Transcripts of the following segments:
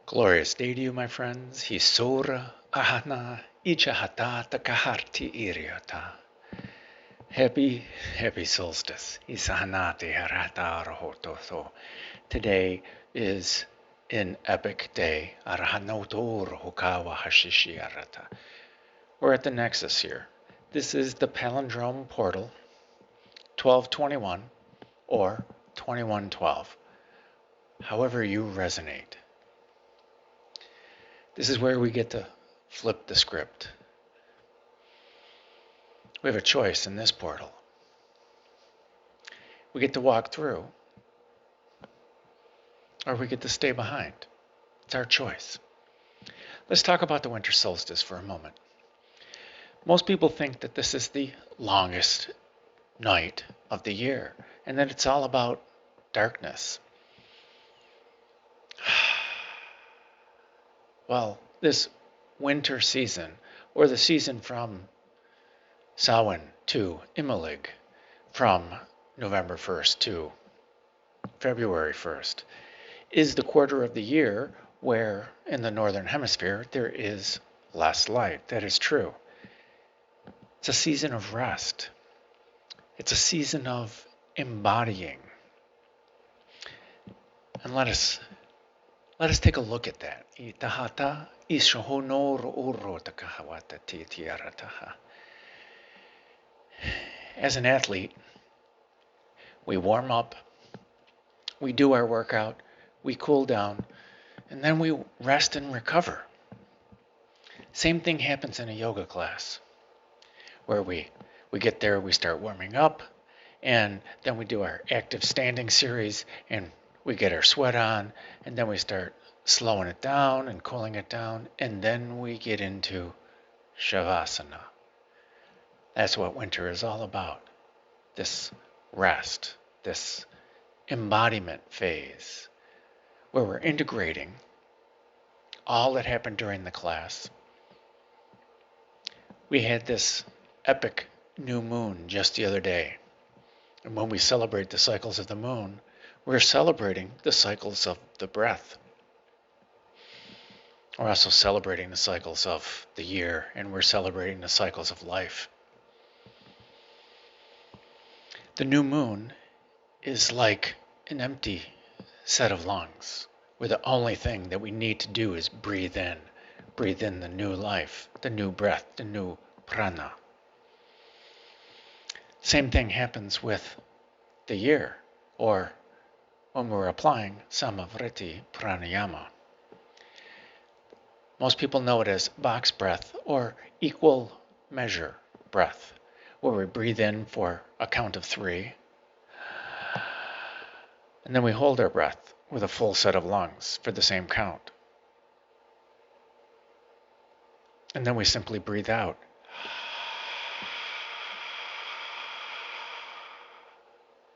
Glorious day to you, my friends. Hisora ahana ichahata takaharti iriata. Happy solstice. Isahanati harata arahotoso. Today is an epic day. Arahanotor hukawa hashishi arata. We're at the Nexus here. This is the Palindrome Portal, 1221 or 2112. However you resonate. This is where we get to flip the script. We have a choice in this portal. We get to walk through, or we get to stay behind. It's our choice. Let's talk about the winter solstice for a moment. Most people think that this is the longest night of the year, and that it's all about darkness. Well, this winter season, or the season from Samhain to Imelig, from November 1st to February 1st, is the quarter of the year where, in the Northern Hemisphere, there is less light. That is true. It's a season of rest. It's a season of embodying. And let us take a look at that. As an athlete, we warm up, we do our workout, we cool down, and then we rest and recover. Same thing happens in a yoga class, where we get there, we start warming up, and then we do our active standing series, and we get our sweat on, and then we start slowing it down and cooling it down, and then we get into Shavasana. That's what winter is all about. This rest, this embodiment phase, where we're integrating all that happened during the class. We had this epic new moon just the other day. And when we celebrate the cycles of the moon, we're celebrating the cycles of the breath. We're also celebrating the cycles of the year, and we're celebrating the cycles of life. The new moon is like an empty set of lungs, where the only thing that we need to do is breathe in the new life, the new breath, the new prana. Same thing happens with the year, or when we're applying Samavriti Pranayama. Most people know it as box breath or equal measure breath, where we breathe in for a count of 3, and then we hold our breath with a full set of lungs for the same count. And then we simply breathe out.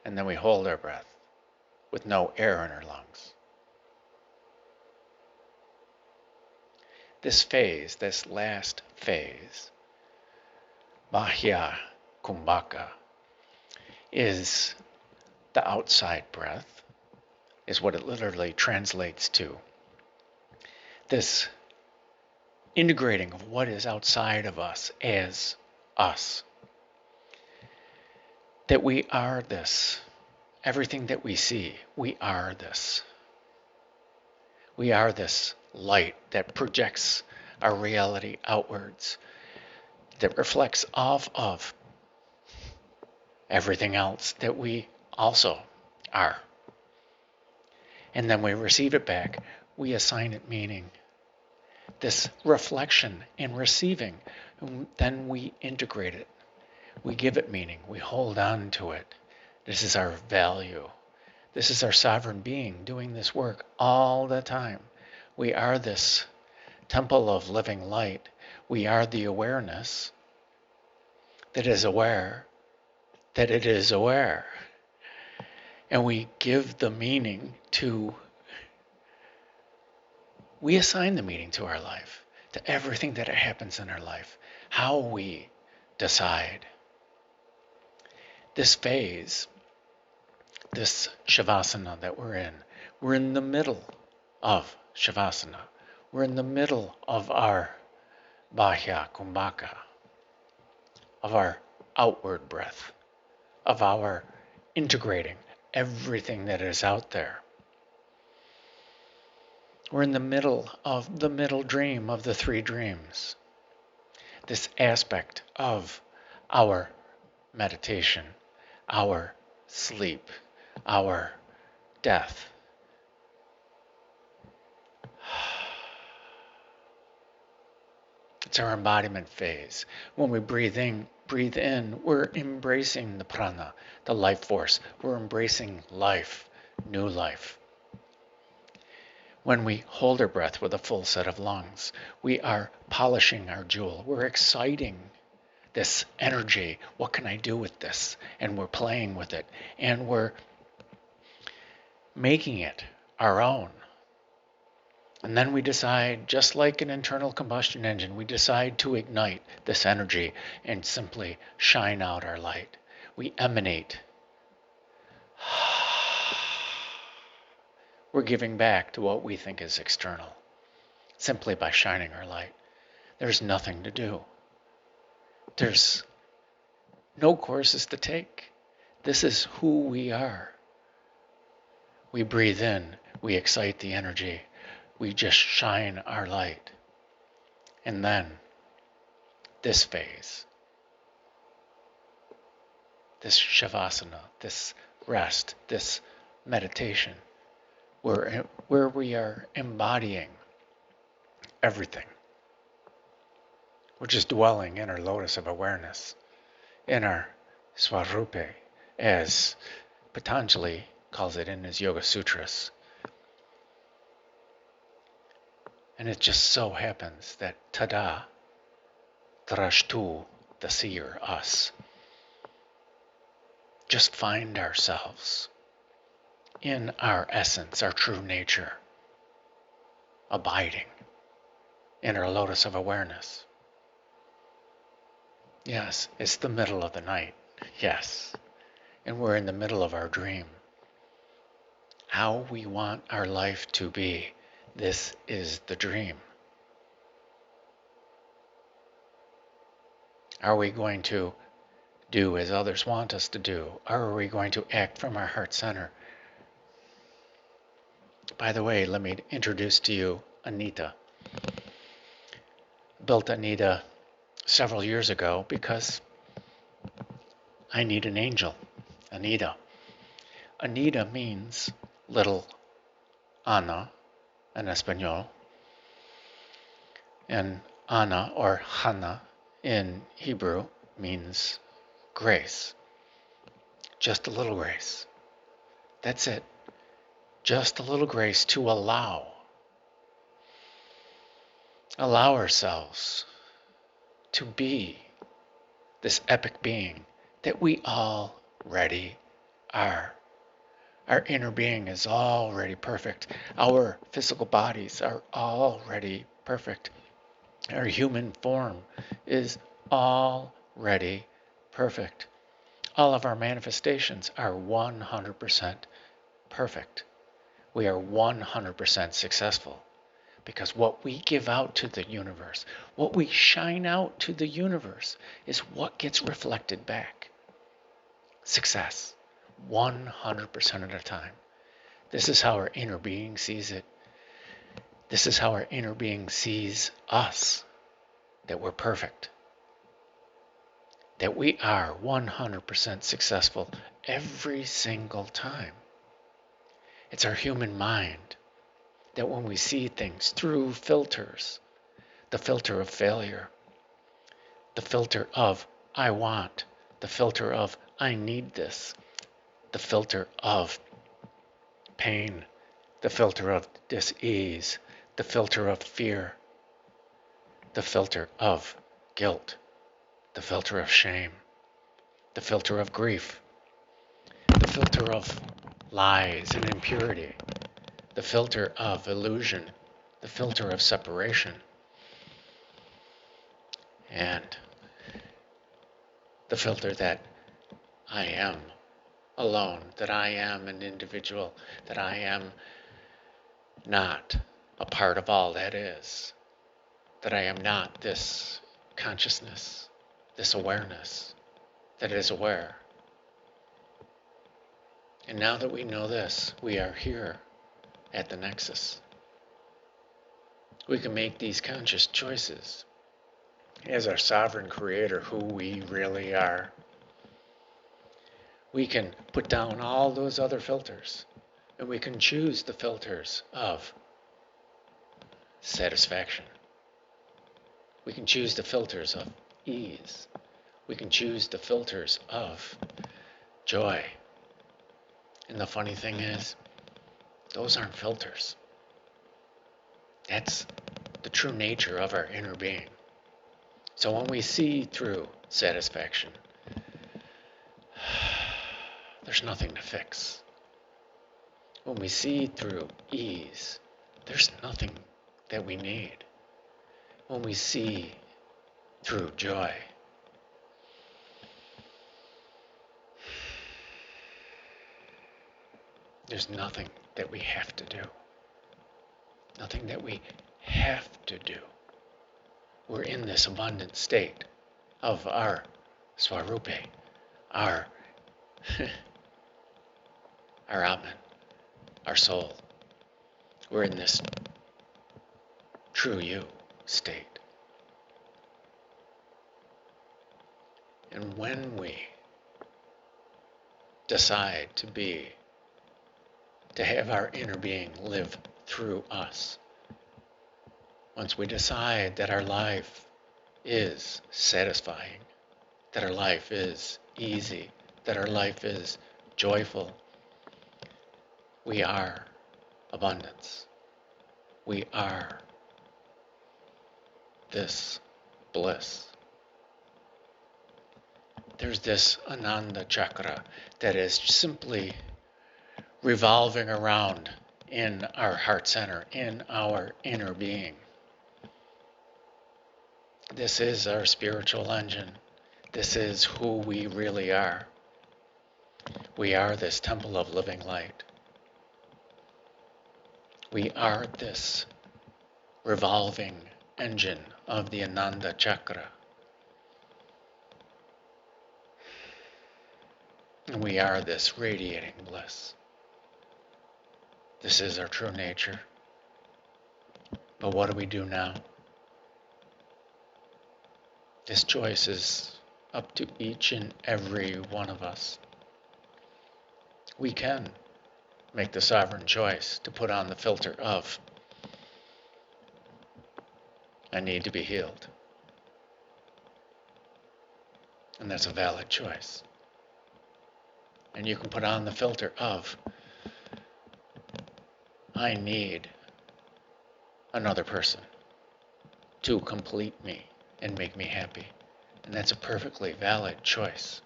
And then we hold our breath with no air in our lungs. This phase, this last phase, Bahya Kumbhaka, is the outside breath, is what it literally translates to. This integrating of what is outside of us as us. That we are this. Everything that we see, we are this. We are this light that projects our reality outwards, that reflects off of everything else that we also are. And then we receive it back, we assign it meaning. This reflection and receiving, then we integrate it. We give it meaning. We hold on to it. This is our value. This is our sovereign being doing this work all the time. We are this temple of living light. We are the awareness that is aware that it is aware. And we give the meaning to, we assign the meaning to our life, to everything that happens in our life, how we decide. This phase, this Shavasana that we're in the middle of Shavasana. We're in the middle of our Bahya Kumbhaka, of our outward breath, of our integrating everything that is out there. We're in the middle of the middle dream of the three dreams. This aspect of our meditation, our sleep, our death. It's our embodiment phase. When we breathe in, we're embracing the prana, the life force. We're embracing life, new life. When we hold our breath with a full set of lungs, we are polishing our jewel. We're exciting this energy. What can I do with this? And we're playing with it. And we're making it our own. And then we decide, just like an internal combustion engine, we decide to ignite this energy and simply shine out our light. We emanate. We're giving back to what we think is external, simply by shining our light. There's nothing to do. There's no courses to take. This is who we are. We breathe in, we excite the energy, we just shine our light. And then, this phase, this Shavasana, this rest, this meditation, where we are embodying everything. We're just dwelling in our lotus of awareness, in our Swarupe, as Patanjali calls it in his Yoga Sutras. And it just so happens that Tada, Drashtu, the seer, us, just find ourselves in our essence, our true nature, abiding in our lotus of awareness. Yes, it's the middle of the night. Yes. And we're in the middle of our dream. How we want our life to be. This is the dream. Are we going to do as others want us to do? Or are we going to act from our heart center? By the way, let me introduce to you Anita. Built Anita several years ago because I need an angel. Anita. Anita means little Ana in Espanol. And Ana or Hana in Hebrew means grace. Just a little grace. That's it. Just a little grace to allow ourselves to be this epic being that we already are. Our inner being is already perfect. Our physical bodies are already perfect. Our human form is already perfect. All of our manifestations are 100% perfect. We are 100% successful because what we give out to the universe, what we shine out to the universe is what gets reflected back. Success, 100% of the time. This is how our inner being sees it. This is how our inner being sees us, that we're perfect. That we are 100% successful every single time. It's our human mind that when we see things through filters, the filter of failure, the filter of I want, the filter of I need this, the filter of pain, the filter of dis-ease, the filter of fear, the filter of guilt, the filter of shame, the filter of grief, the filter of lies and impurity, the filter of illusion, the filter of separation, and the filter that I am alone, that I am an individual, that I am not a part of all that is, that I am not this consciousness, this awareness that is aware. And now that we know this, we are here at the Nexus. We can make these conscious choices as our sovereign creator, who we really are. We can put down all those other filters, and we can choose the filters of satisfaction. We can choose the filters of ease. We can choose the filters of joy. And the funny thing is, those aren't filters. That's the true nature of our inner being. So when we see through satisfaction, there's nothing to fix. When we see through ease, there's nothing that we need. When we see through joy, there's nothing that we have to do. Nothing that we have to do. We're in this abundant state of our Swarupe, our our Atman, our soul. We're in this true you state. And when we decide to have our inner being live through us, once we decide that our life is satisfying, that our life is easy, that our life is joyful, we are abundance. We are this bliss. There's this Ananda chakra that is simply revolving around in our heart center, in our inner being. This is our spiritual engine. This is who we really are. We are this temple of living light. We are this revolving engine of the Ananda chakra. And we are this radiating bliss. This is our true nature. But what do we do now? This choice is up to each and every one of us. We can make the sovereign choice to put on the filter of, I need to be healed. And that's a valid choice. And you can put on the filter of, I need another person to complete me and make me happy. And that's a perfectly valid choice.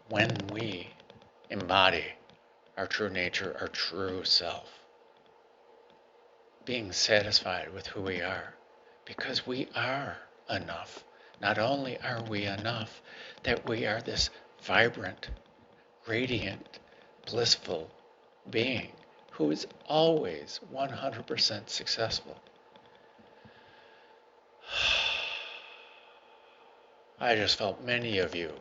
When we embody our true nature, our true self, being satisfied with who we are, because we are enough. Not only are we enough, that we are this vibrant, radiant, blissful being who is always 100% successful. I just felt many of you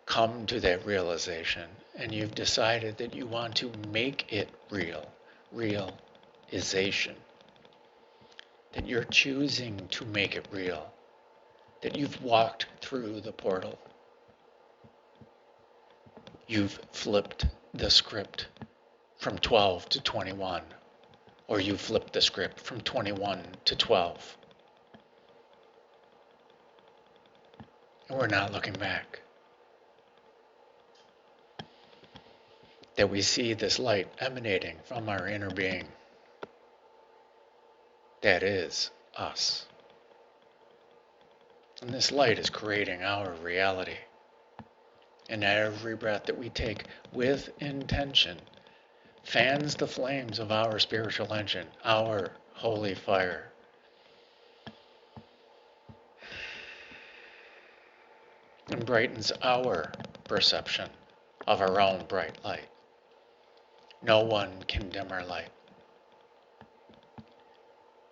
come to that realization, and you've decided that you want to make it real, realization. That you're choosing to make it real. That you've walked through the portal. You've flipped the script from 12 to 21, or you flipped the script from 21 to 12. And we're not looking back. That we see this light emanating from our inner being. That is us. And this light is creating our reality. And every breath that we take with intention fans the flames of our spiritual engine, our holy fire. And brightens our perception of our own bright light. No one can dim our light.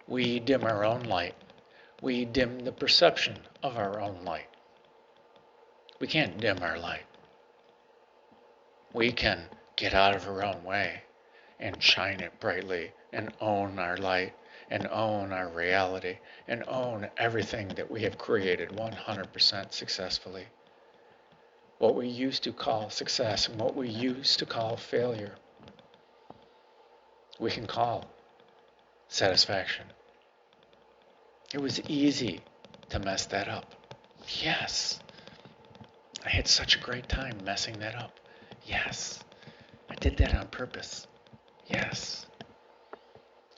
We dim our own light. We dim the perception of our own light. We can't dim our light. We can get out of our own way and shine it brightly and own our light and own our reality and own everything that we have created 100% successfully. What we used to call success and what we used to call failure, we can call satisfaction. It was easy to mess that up. Yes. I had such a great time messing that up. Yes. I did that on purpose. Yes.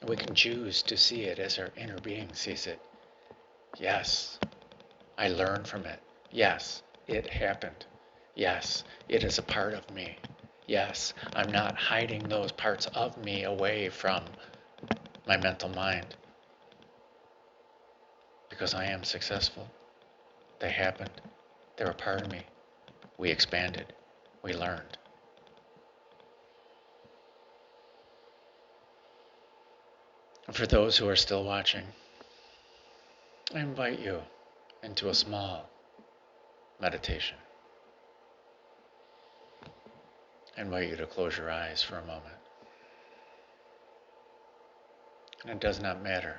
We can choose to see it as our inner being sees it. Yes. I learned from it. Yes. It happened. Yes. It is a part of me. Yes. I'm not hiding those parts of me away from my mental mind. Because I am successful. They happened. They're a part of me. We expanded. We learned. And for those who are still watching, I invite you into a small meditation. I invite you to close your eyes for a moment. And it does not matter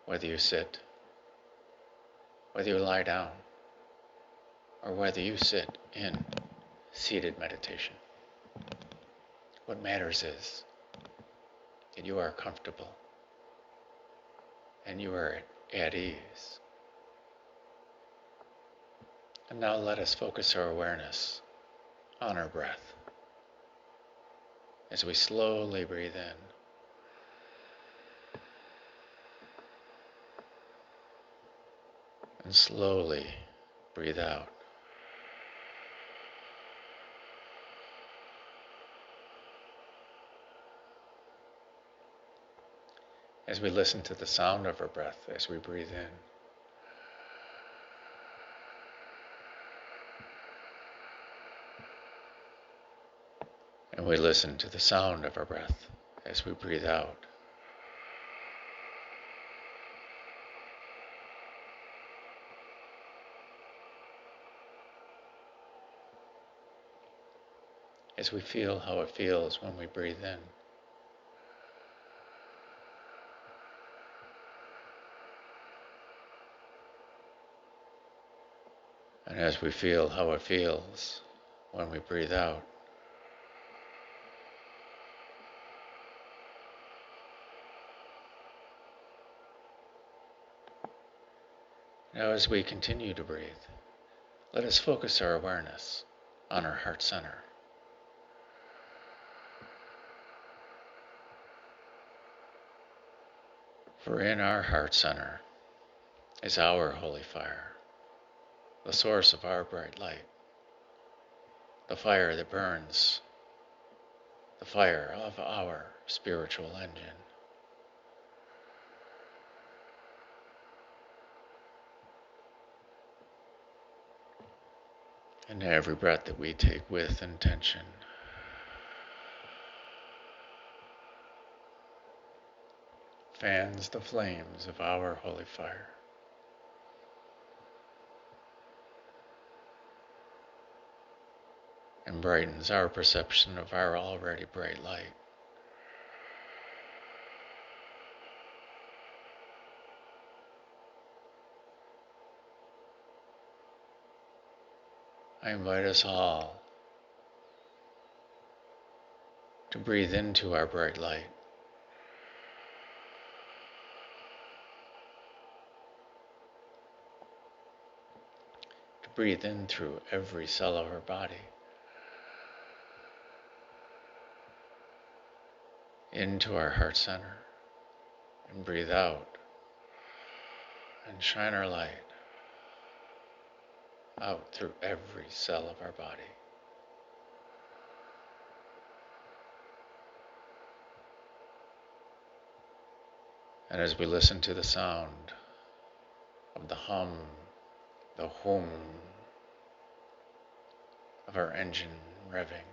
whether you sit, whether you lie down, or whether you sit in seated meditation. What matters is that you are comfortable and you are at ease. And now let us focus our awareness on our breath as we slowly breathe in and slowly breathe out. As we listen to the sound of our breath as we breathe in. And we listen to the sound of our breath as we breathe out. As we feel how it feels when we breathe in. And as we feel how it feels when we breathe out. Now as we continue to breathe, let us focus our awareness on our heart center. For in our heart center is our holy fire, the source of our bright light, the fire that burns, the fire of our spiritual engine. And every breath that we take with intention, fans the flames of our holy fire. And brightens our perception of our already bright light. I invite us all to breathe into our bright light. To breathe in through every cell of our body. Into our heart center and breathe out and shine our light out through every cell of our body. And as we listen to the sound of the hum, the hum of our engine revving,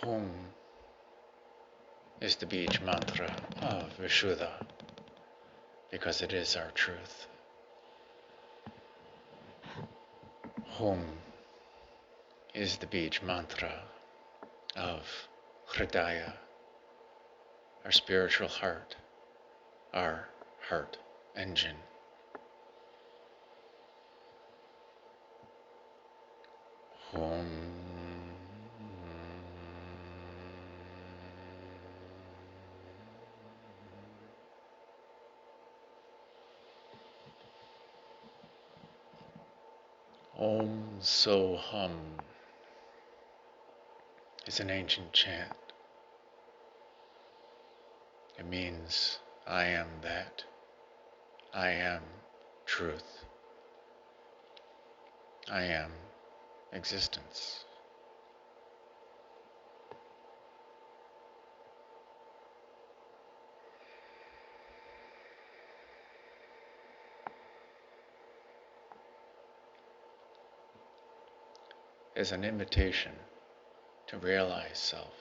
Hum is the beach mantra of Vishuddha because it is our truth. Hum is the beach mantra of Hridaya, our spiritual heart, our heart engine. Hum. Om So Hum is an ancient chant. It means I am that. I am truth. I am existence. As an invitation to realize self,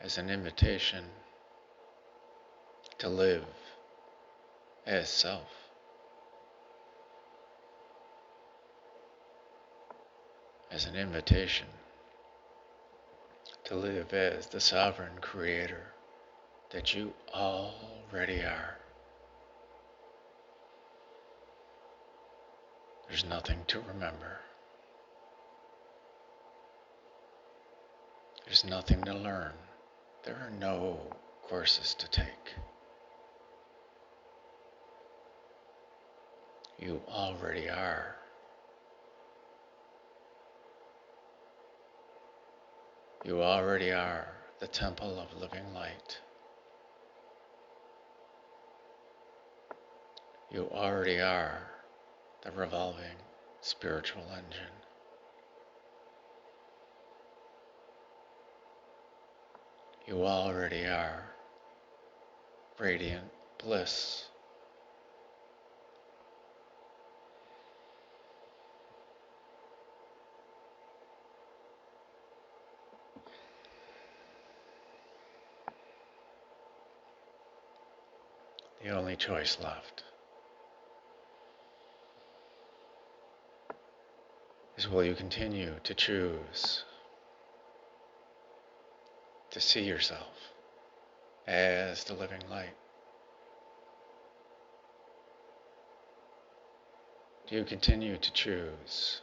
as an invitation to live as self, as an invitation to live as the sovereign creator that you already are. There's nothing to remember. There's nothing to learn. There are no courses to take. You already are. You already are the temple of living light. You already are the revolving spiritual engine. You already are radiant bliss. The only choice left is, will you continue to choose to see yourself as the living light? Do you continue to choose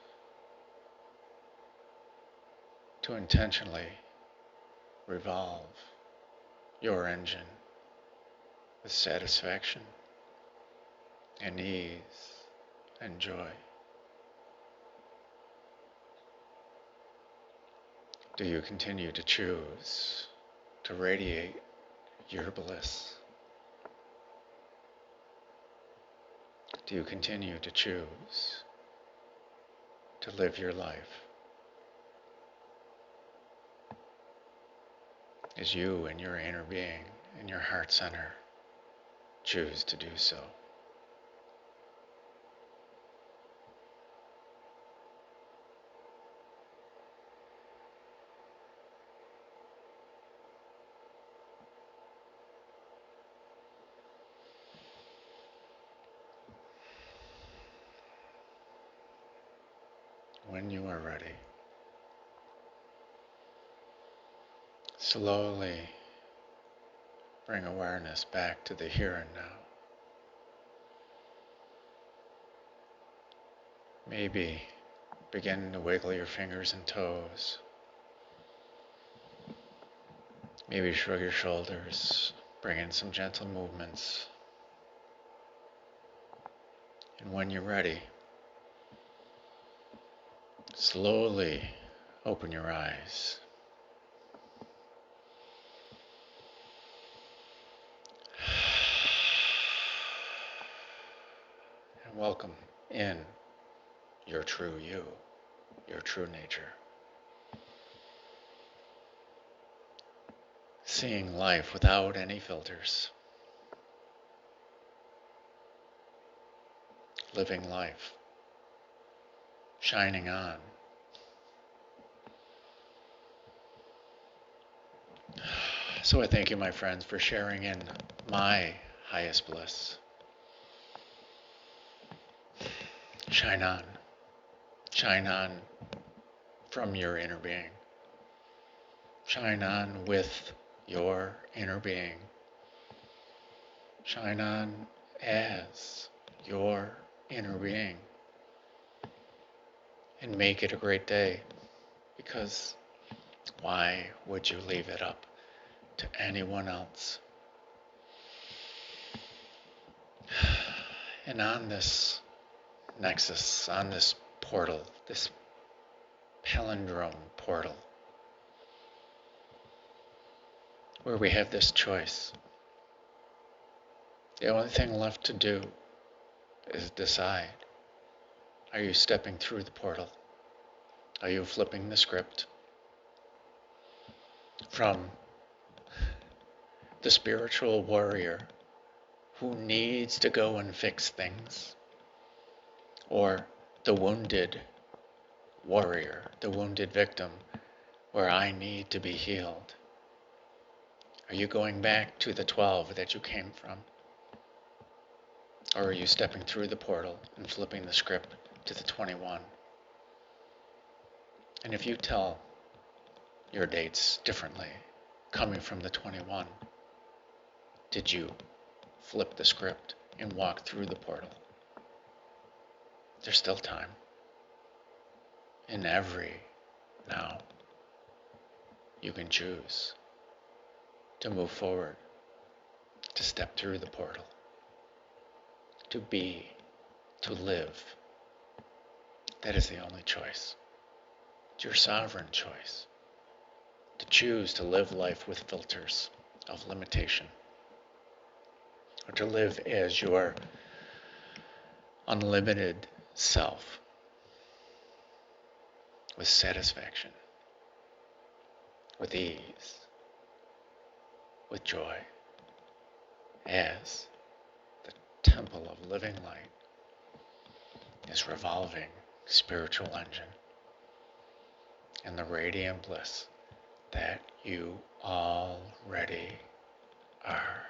to intentionally revolve your engine with satisfaction and ease and joy? Do you continue to choose to radiate your bliss? Do you continue to choose to live your life as you and your inner being and your heart center choose to do so? When you are ready, slowly bring awareness back to the here and now. Maybe begin to wiggle your fingers and toes. Maybe shrug your shoulders, bring in some gentle movements. And when you're ready, slowly Open your eyes. And welcome in your true you, your true nature. Seeing life without any filters. Living life. Shining on. So I thank you, my friends, for sharing in my highest bliss. Shine on. Shine on from your inner being. Shine on with your inner being. Shine on as your inner being. And make it a great day, because why would you leave it up to anyone else? And on this Nexus, on this portal, this Palindrome Portal, where we have this choice, the only thing left to do is decide. Are you stepping through the portal? Are you flipping the script from the spiritual warrior who needs to go and fix things, or the wounded warrior, the wounded victim, where I need to be healed? Are you going back to the 12 that you came from? Or are you stepping through the portal and flipping the script to the 21? And if you tell your dates differently, coming from the 21, did you flip the script and walk through the portal? There's still time. In every now, you can choose to move forward, to step through the portal, to be, to live. That is the only choice. It's your sovereign choice to choose to live life with filters of limitation, or to live as your unlimited self with satisfaction, with ease, with joy, as the temple of living light, this revolving spiritual engine, and the radiant bliss that you already are.